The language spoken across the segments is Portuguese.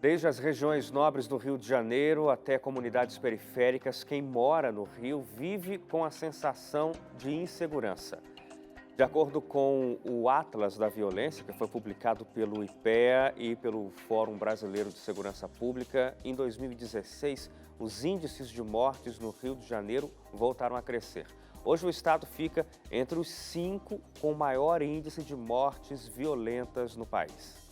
Desde as regiões nobres do Rio de Janeiro até comunidades periféricas, quem mora no Rio vive com a sensação de insegurança. De acordo com o Atlas da Violência, que foi publicado pelo IPEA e pelo Fórum Brasileiro de Segurança Pública, em 2016, os índices de mortes no Rio de Janeiro voltaram a crescer. Hoje o estado fica entre os 5 com maior índice de mortes violentas no país.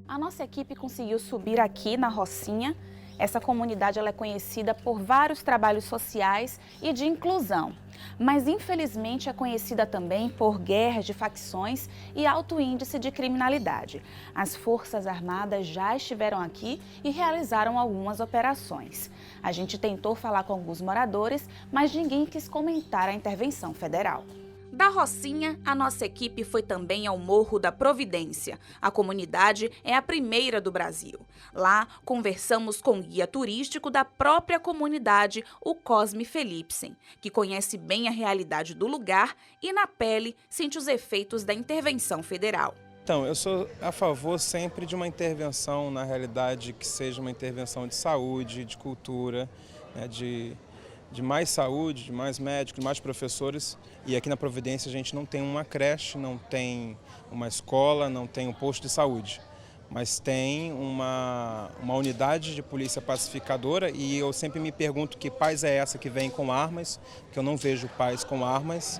A nossa equipe conseguiu subir aqui na Rocinha. Essa comunidade ela é conhecida por vários trabalhos sociais e de inclusão, mas infelizmente é conhecida também por guerras de facções e alto índice de criminalidade. As Forças Armadas já estiveram aqui e realizaram algumas operações. A gente tentou falar com alguns moradores, mas ninguém quis comentar a intervenção federal. Da Rocinha, a nossa equipe foi também ao Morro da Providência. A comunidade é a primeira do Brasil. Lá, conversamos com o guia turístico da própria comunidade, o Cosme Felipsen, que conhece bem a realidade do lugar e, na pele, sente os efeitos da intervenção federal. Então, eu sou a favor sempre de uma intervenção, na realidade, que seja uma intervenção de saúde, de cultura, né, de mais saúde, de mais médicos, de mais professores. E aqui na Providência a gente não tem uma creche, não tem uma escola, não tem um posto de saúde. Mas tem uma unidade de polícia pacificadora e eu sempre me pergunto que paz é essa que vem com armas, que eu não vejo paz com armas.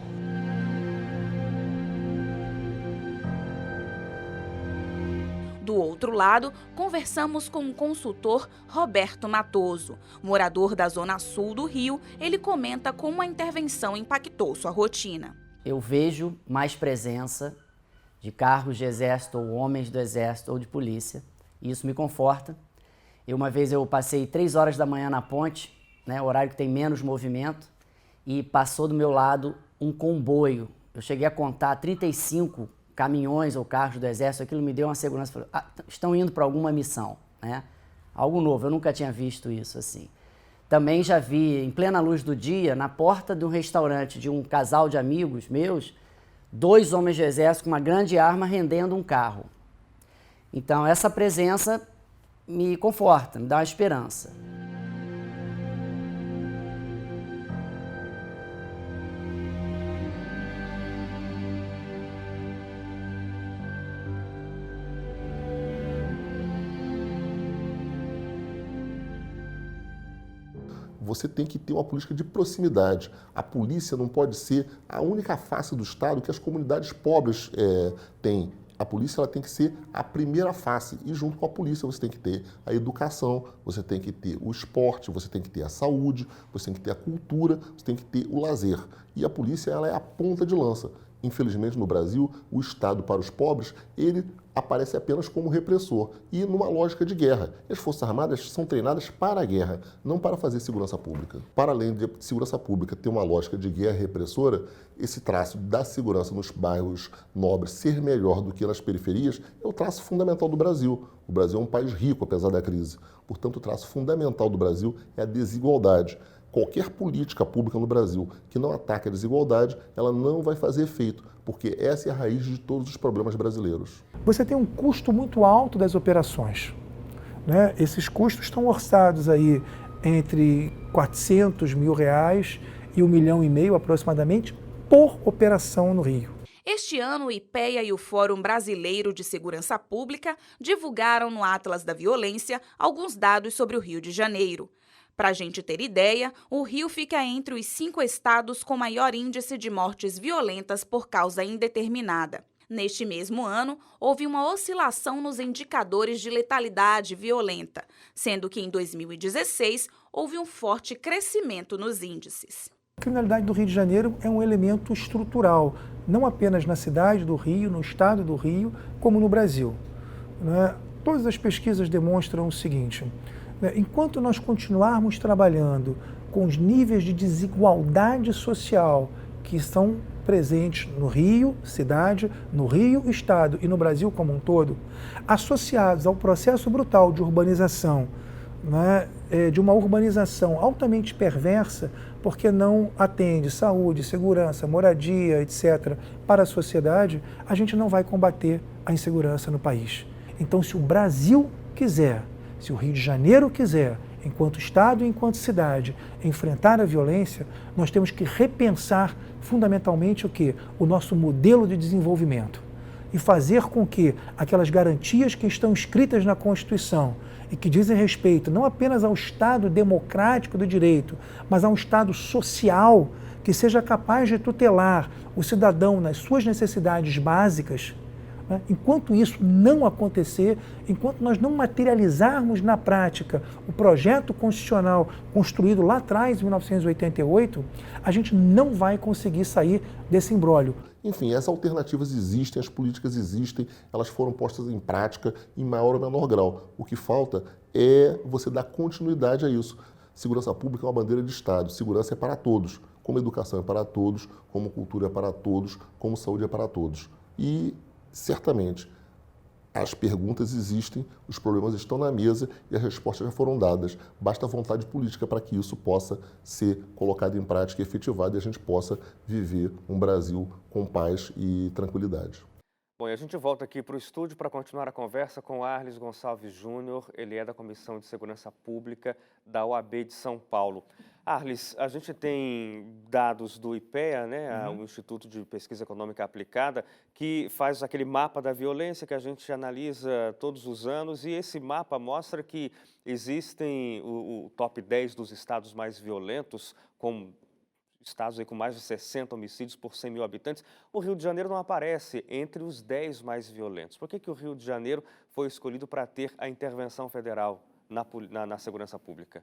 Do outro lado, conversamos com o consultor Roberto Matoso. Morador da Zona Sul do Rio, ele comenta como a intervenção impactou sua rotina. Eu vejo mais presença de carros de exército, ou homens do exército, ou de polícia, e isso me conforta. Uma vez eu passei 3 horas da manhã na ponte, né, horário que tem menos movimento, e passou do meu lado um comboio. Eu cheguei a contar 35 caminhões ou carros do exército, aquilo me deu uma segurança. Falei, estão indo para alguma missão, né? Algo novo, eu nunca tinha visto isso assim. Também já vi, em plena luz do dia, na porta de um restaurante de um casal de amigos meus, 2 homens de exército com uma grande arma rendendo um carro. Então essa presença me conforta, me dá uma esperança. Você tem que ter uma política de proximidade. A polícia não pode ser a única face do Estado que as comunidades pobres têm. A polícia ela tem que ser a primeira face e junto com a polícia você tem que ter a educação, você tem que ter o esporte, você tem que ter a saúde, você tem que ter a cultura, você tem que ter o lazer. E a polícia ela é a ponta de lança. Infelizmente, no Brasil, o Estado para os pobres, ele aparece apenas como repressor e numa lógica de guerra. As Forças Armadas são treinadas para a guerra, não para fazer segurança pública. Para além de segurança pública ter uma lógica de guerra repressora, esse traço da segurança nos bairros nobres ser melhor do que nas periferias é o traço fundamental do Brasil. O Brasil é um país rico, apesar da crise. Portanto, o traço fundamental do Brasil é a desigualdade. Qualquer política pública no Brasil que não ataque a desigualdade, ela não vai fazer efeito, porque essa é a raiz de todos os problemas brasileiros. Você tem um custo muito alto das operações, né? Esses custos estão orçados aí entre R$400 mil e R$1,5 milhão aproximadamente por operação no Rio. Este ano, o IPEA e o Fórum Brasileiro de Segurança Pública divulgaram no Atlas da Violência alguns dados sobre o Rio de Janeiro. Para a gente ter ideia, o Rio fica entre os 5 estados com maior índice de mortes violentas por causa indeterminada. Neste mesmo ano, houve uma oscilação nos indicadores de letalidade violenta, sendo que em 2016 houve um forte crescimento nos índices. A criminalidade do Rio de Janeiro é um elemento estrutural, não apenas na cidade do Rio, no estado do Rio, como no Brasil. Todas as pesquisas demonstram o seguinte: enquanto nós continuarmos trabalhando com os níveis de desigualdade social que estão presentes no Rio, cidade, no Rio, estado e no Brasil como um todo, associados ao processo brutal de urbanização, de uma urbanização altamente perversa, porque não atende saúde, segurança, moradia, etc., para a sociedade, a gente não vai combater a insegurança no país. Então, se o Brasil quiser, se o Rio de Janeiro quiser, enquanto Estado e enquanto cidade, enfrentar a violência, nós temos que repensar fundamentalmente o quê? O nosso modelo de desenvolvimento e fazer com que aquelas garantias que estão escritas na Constituição e que dizem respeito não apenas ao Estado democrático do direito, mas a um Estado social que seja capaz de tutelar o cidadão nas suas necessidades básicas. Enquanto isso não acontecer, enquanto nós não materializarmos na prática o projeto constitucional construído lá atrás, em 1988, a gente não vai conseguir sair desse imbróglio. Enfim, as alternativas existem, as políticas existem, elas foram postas em prática em maior ou menor grau. O que falta é você dar continuidade a isso. Segurança pública é uma bandeira de Estado, segurança é para todos, como educação é para todos, como cultura é para todos, como saúde é para todos. E certamente, as perguntas existem, os problemas estão na mesa e as respostas já foram dadas. Basta vontade política para que isso possa ser colocado em prática e efetivado e a gente possa viver um Brasil com paz e tranquilidade. Bom, e a gente volta aqui para o estúdio para continuar a conversa com o Arles Gonçalves Júnior. Ele é da Comissão de Segurança Pública da OAB de São Paulo. Arles, a gente tem dados do IPEA, né, o Instituto de Pesquisa Econômica Aplicada, que faz aquele mapa da violência que a gente analisa todos os anos, e esse mapa mostra que existem o top 10 dos estados mais violentos, com estados aí com mais de 60 homicídios por 100 mil habitantes. O Rio de Janeiro não aparece entre os 10 mais violentos. Por que o Rio de Janeiro foi escolhido para ter a intervenção federal na segurança pública?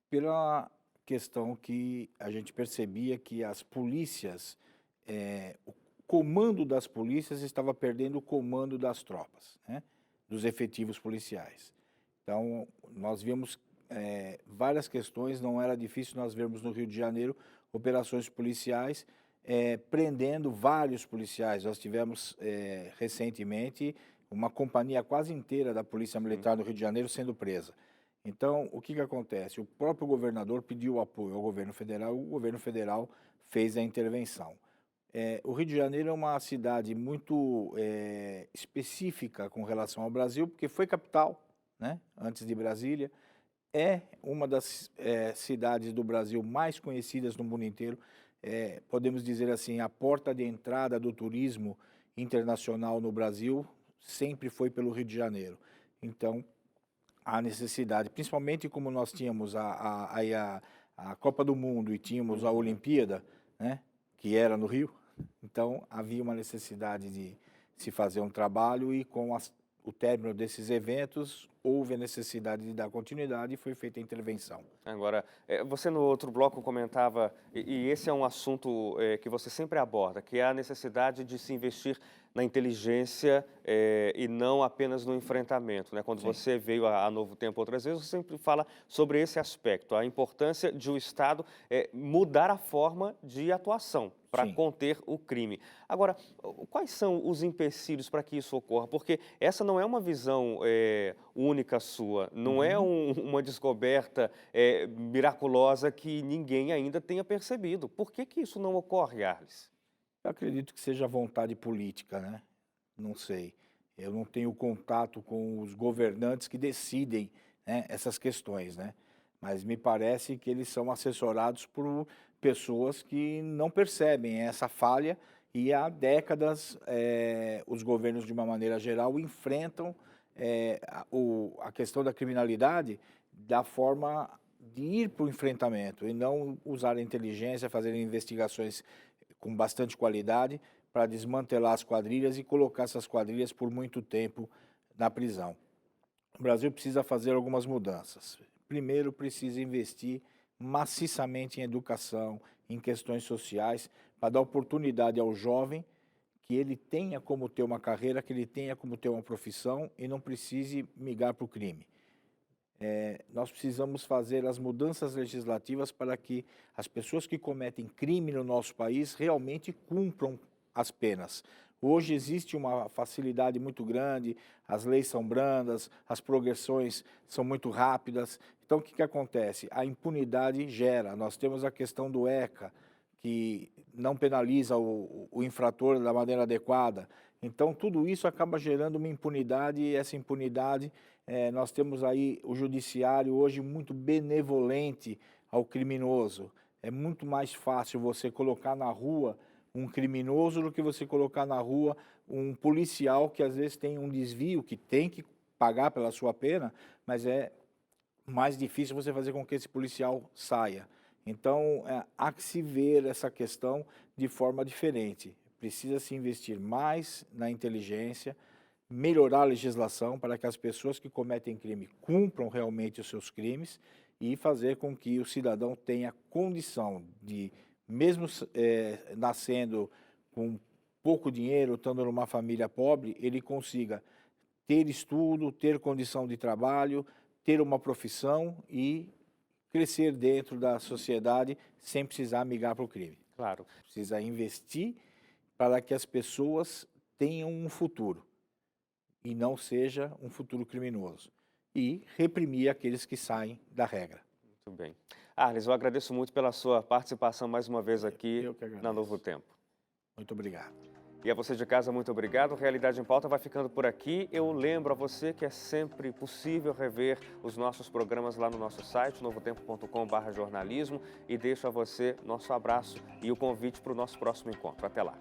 Pela questão que a gente percebia que as polícias, o comando das polícias estava perdendo o comando das tropas, né, dos efetivos policiais. Então, nós vimos várias questões, não era difícil nós vermos no Rio de Janeiro operações policiais prendendo vários policiais. Nós tivemos recentemente uma companhia quase inteira da Polícia Militar do Rio de Janeiro sendo presa. Então, o que acontece? O próprio governador pediu apoio ao governo federal, o governo federal fez a intervenção. O Rio de Janeiro é uma cidade muito específica com relação ao Brasil, porque foi capital, né, antes de Brasília, é uma das cidades do Brasil mais conhecidas no mundo inteiro, podemos dizer assim, a porta de entrada do turismo internacional no Brasil sempre foi pelo Rio de Janeiro. Então, a necessidade, principalmente como nós tínhamos a Copa do Mundo e tínhamos a Olimpíada, né, que era no Rio, então havia uma necessidade de se fazer um trabalho e com o término desses eventos houve a necessidade de dar continuidade e foi feita a intervenção. Agora, você no outro bloco comentava, e esse é um assunto que você sempre aborda, que é a necessidade de se investir na inteligência e não apenas no enfrentamento, né? Quando Sim. você veio a Novo Tempo outras vezes, você sempre fala sobre esse aspecto, a importância de o Estado mudar a forma de atuação para Sim. conter o crime. Agora, quais são os empecilhos para que isso ocorra? Porque essa não é uma visão única sua, não é uma descoberta miraculosa que ninguém ainda tenha percebido. Por que isso não ocorre, Arles? Eu acredito que seja vontade política, né? Não sei. Eu não tenho contato com os governantes que decidem, né, essas questões, né? Mas me parece que eles são assessorados por pessoas que não percebem essa falha e há décadas os governos, de uma maneira geral, enfrentam a questão da criminalidade da forma de ir para o enfrentamento e não usar a inteligência, fazer investigações com bastante qualidade para desmantelar as quadrilhas e colocar essas quadrilhas por muito tempo na prisão. O Brasil precisa fazer algumas mudanças. Primeiro, precisa investir maciçamente em educação, em questões sociais, para dar oportunidade ao jovem que ele tenha como ter uma carreira, que ele tenha como ter uma profissão e não precise migrar para o crime. Nós precisamos fazer as mudanças legislativas para que as pessoas que cometem crime no nosso país realmente cumpram as penas. Hoje existe uma facilidade muito grande, as leis são brandas, as progressões são muito rápidas. Então, o que acontece? A impunidade gera. Nós temos a questão do ECA, que não penaliza o infrator da maneira adequada. Então, tudo isso acaba gerando uma impunidade e essa impunidade, nós temos aí o judiciário hoje muito benevolente ao criminoso. É muito mais fácil você colocar na rua um criminoso do que você colocar na rua um policial que às vezes tem um desvio, que tem que pagar pela sua pena, mas é mais difícil você fazer com que esse policial saia. Então, há que se ver essa questão de forma diferente. Precisa se investir mais na inteligência, melhorar a legislação para que as pessoas que cometem crime cumpram realmente os seus crimes e fazer com que o cidadão tenha condição de, mesmo nascendo com pouco dinheiro, estando numa família pobre, ele consiga ter estudo, ter condição de trabalho, ter uma profissão e crescer dentro da sociedade sem precisar migrar para o crime. Claro. Precisa investir para que as pessoas tenham um futuro e não seja um futuro criminoso. E reprimir aqueles que saem da regra. Muito bem. Arles, eu agradeço muito pela sua participação mais uma vez aqui na Novo Tempo. Muito obrigado. E a você de casa, muito obrigado. Realidade em Pauta vai ficando por aqui. Eu lembro a você que é sempre possível rever os nossos programas lá no nosso site, novotempo.com/jornalismo, e deixo a você nosso abraço e o convite para o nosso próximo encontro. Até lá.